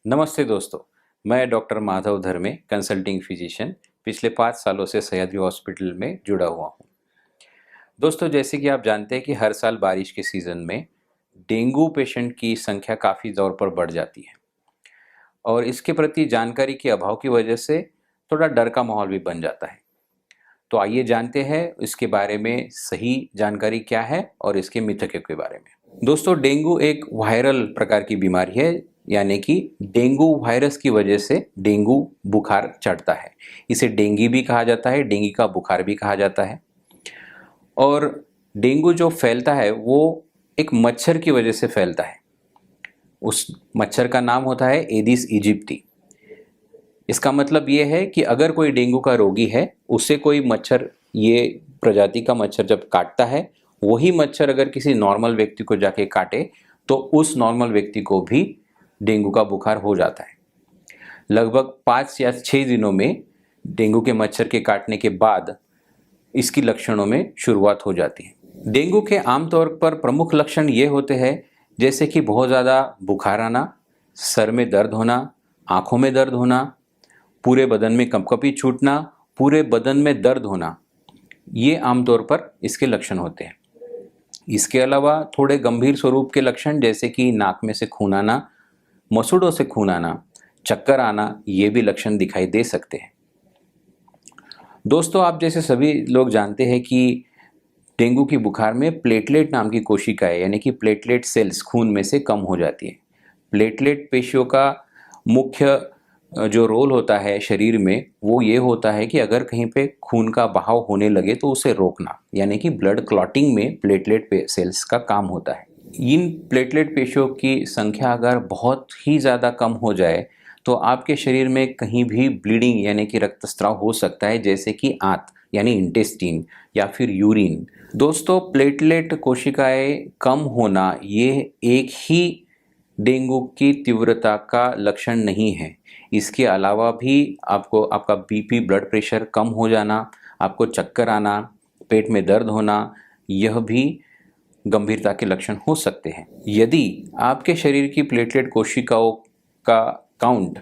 नमस्ते दोस्तों, मैं डॉक्टर माधव धर्मे कंसल्टिंग फिजिशियन पिछले 5 सालों से सह्याद्री हॉस्पिटल में जुड़ा हुआ हूँ। दोस्तों, जैसे कि आप जानते हैं कि हर साल बारिश के सीज़न में डेंगू पेशेंट की संख्या काफ़ी तौर पर बढ़ जाती है और इसके प्रति जानकारी के अभाव की वजह से थोड़ा डर का माहौल भी बन जाता है। तो आइए जानते हैं इसके बारे में सही जानकारी क्या है और इसके मिथकों के बारे में। दोस्तों, डेंगू एक वायरल प्रकार की बीमारी है, यानी कि डेंगू वायरस की वजह से डेंगू बुखार चढ़ता है। इसे डेंगी भी कहा जाता है, डेंगी का बुखार भी कहा जाता है। और डेंगू जो फैलता है वो एक मच्छर की वजह से फैलता है। उस मच्छर का नाम होता है एडिस इजिप्टी। इसका मतलब ये है कि अगर कोई डेंगू का रोगी है, उससे कोई मच्छर, ये प्रजाति का मच्छर जब काटता है, वही मच्छर अगर किसी नॉर्मल व्यक्ति को जाके काटे तो उस नॉर्मल व्यक्ति को भी डेंगू का बुखार हो जाता है। लगभग 5 या 6 दिनों में डेंगू के मच्छर के काटने के बाद इसकी लक्षणों में शुरुआत हो जाती है। डेंगू के आमतौर पर प्रमुख लक्षण ये होते हैं, जैसे कि बहुत ज़्यादा बुखार आना, सर में दर्द होना, आँखों में दर्द होना, पूरे बदन में कंपकपी छूटना, पूरे बदन में दर्द होना, ये आमतौर पर इसके लक्षण होते हैं। इसके अलावा थोड़े गंभीर स्वरूप के लक्षण, जैसे कि नाक में से खून आना, मसूड़ों से खून आना, चक्कर आना, ये भी लक्षण दिखाई दे सकते हैं। दोस्तों, आप जैसे सभी लोग जानते हैं कि डेंगू की बुखार में प्लेटलेट नाम की कोशिकाएं, यानी कि प्लेटलेट सेल्स खून में से कम हो जाती है। प्लेटलेट पेशियों का मुख्य जो रोल होता है शरीर में, वो ये होता है कि अगर कहीं पे खून का बहाव होने लगे तो उसे रोकना, यानी कि ब्लड क्लॉटिंग में प्लेटलेट सेल्स का काम होता है। इन प्लेटलेट पेशियों की संख्या अगर बहुत ही ज़्यादा कम हो जाए तो आपके शरीर में कहीं भी ब्लीडिंग, यानी कि रक्तस्राव हो सकता है, जैसे कि आंत यानी इंटेस्टीन या फिर यूरिन। दोस्तों, प्लेटलेट कोशिकाएं कम होना ये एक ही डेंगू की तीव्रता का लक्षण नहीं है। इसके अलावा भी आपको आपका बीपी, ब्लड प्रेशर कम हो जाना, आपको चक्कर आना, पेट में दर्द होना, यह भी गंभीरता के लक्षण हो सकते हैं। यदि आपके शरीर की प्लेटलेट कोशिकाओं का काउंट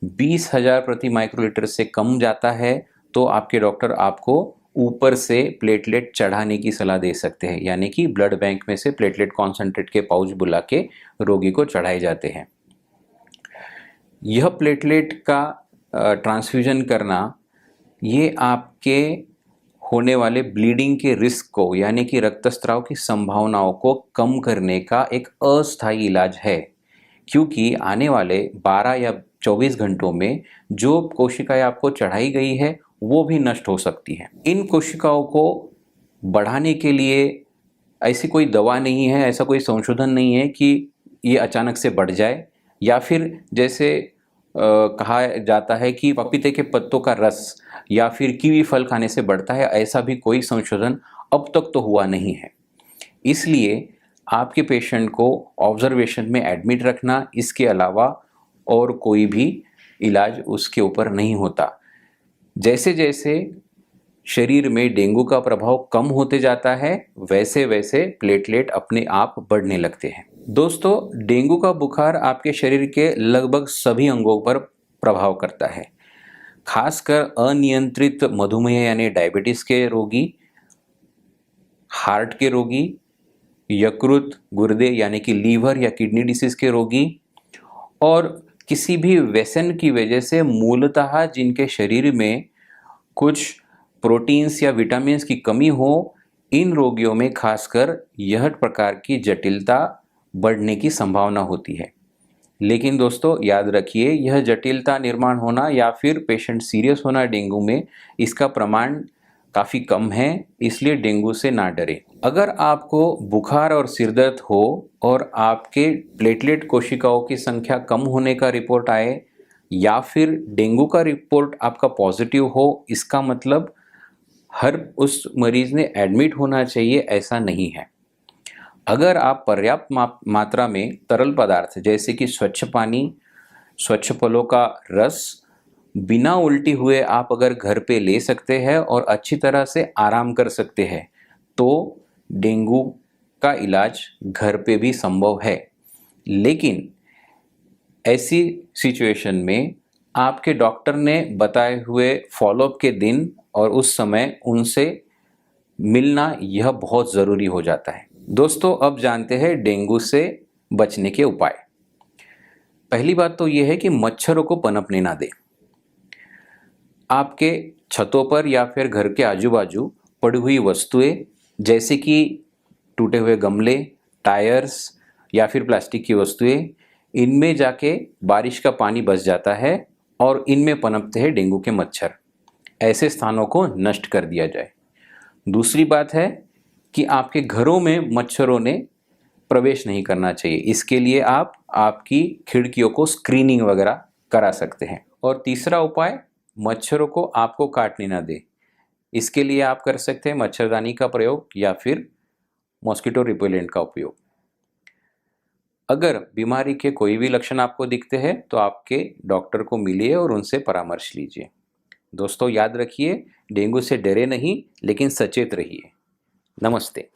20,000 प्रति माइक्रोलीटर से कम जाता है तो आपके डॉक्टर आपको ऊपर से प्लेटलेट चढ़ाने की सलाह दे सकते हैं, यानी कि ब्लड बैंक में से प्लेटलेट कॉन्सेंट्रेट के पाउच बुला के रोगी को चढ़ाए जाते हैं। यह प्लेटलेट का ट्रांसफ्यूजन करना, ये आपके होने वाले ब्लीडिंग के रिस्क को, यानी कि रक्तस्राव की संभावनाओं को कम करने का एक अस्थायी इलाज है, क्योंकि आने वाले 12 या 24 घंटों में जो कोशिकाएं आपको चढ़ाई गई है वो भी नष्ट हो सकती है। इन कोशिकाओं को बढ़ाने के लिए ऐसी कोई दवा नहीं है, ऐसा कोई संशोधन नहीं है कि ये अचानक से बढ़ जाए, या फिर जैसे कहा जाता है कि पपीते के पत्तों का रस या फिर कीवी फल खाने से बढ़ता है, ऐसा भी कोई संशोधन अब तक तो हुआ नहीं है। इसलिए आपके पेशेंट को ऑब्जर्वेशन में एडमिट रखना, इसके अलावा और कोई भी इलाज उसके ऊपर नहीं होता। जैसे जैसे शरीर में डेंगू का प्रभाव कम होते जाता है, वैसे वैसे प्लेटलेट अपने आप बढ़ने लगते हैं। दोस्तों, डेंगू का बुखार आपके शरीर के लगभग सभी अंगों पर प्रभाव करता है, खासकर अनियंत्रित मधुमेह यानी डायबिटीज के रोगी, हार्ट के रोगी, यकृत, गुर्दे यानी कि लीवर या किडनी डिसीज के रोगी, और किसी भी व्यसन की वजह से मूलतः जिनके शरीर में कुछ प्रोटीन्स या विटामिन्स की कमी हो, इन रोगियों में खासकर यह प्रकार की जटिलता बढ़ने की संभावना होती है। लेकिन दोस्तों, याद रखिए, यह जटिलता निर्माण होना या फिर पेशेंट सीरियस होना डेंगू में, इसका प्रमाण काफ़ी कम है, इसलिए डेंगू से ना डरें। अगर आपको बुखार और सिरदर्द हो और आपके प्लेटलेट कोशिकाओं की संख्या कम होने का रिपोर्ट आए, या फिर डेंगू का रिपोर्ट आपका पॉजिटिव हो, इसका मतलब हर उस मरीज ने एडमिट होना चाहिए, ऐसा नहीं है। अगर आप पर्याप्त मात्रा में तरल पदार्थ जैसे कि स्वच्छ पानी, स्वच्छ फलों का रस बिना उल्टी हुए आप अगर घर पे ले सकते हैं और अच्छी तरह से आराम कर सकते हैं, तो डेंगू का इलाज घर पे भी संभव है। लेकिन ऐसी सिचुएशन में आपके डॉक्टर ने बताए हुए फॉलोअप के दिन और उस समय उनसे मिलना यह बहुत ज़रूरी हो जाता है। दोस्तों, अब जानते हैं डेंगू से बचने के उपाय। पहली बात तो यह है कि मच्छरों को पनपने ना दें। आपके छतों पर या फिर घर के आजू बाजू पड़ी हुई वस्तुएं जैसे कि टूटे हुए गमले, टायर्स या फिर प्लास्टिक की वस्तुएं, इनमें जाके बारिश का पानी बस जाता है और इनमें पनपते हैं डेंगू के मच्छर। ऐसे स्थानों को नष्ट कर दिया जाए। दूसरी बात है कि आपके घरों में मच्छरों ने प्रवेश नहीं करना चाहिए। इसके लिए आप आपकी खिड़कियों को स्क्रीनिंग वगैरह करा सकते हैं। और तीसरा उपाय, मच्छरों को आपको काटने ना दे। इसके लिए आप कर सकते हैं मच्छरदानी का प्रयोग या फिर मॉस्किटो रिपेलेंट का उपयोग। अगर बीमारी के कोई भी लक्षण आपको दिखते हैं तो आपके डॉक्टर को मिलिए और उनसे परामर्श लीजिए। दोस्तों, याद रखिए, डेंगू से डरे नहीं लेकिन सचेत रहिए। नमस्ते।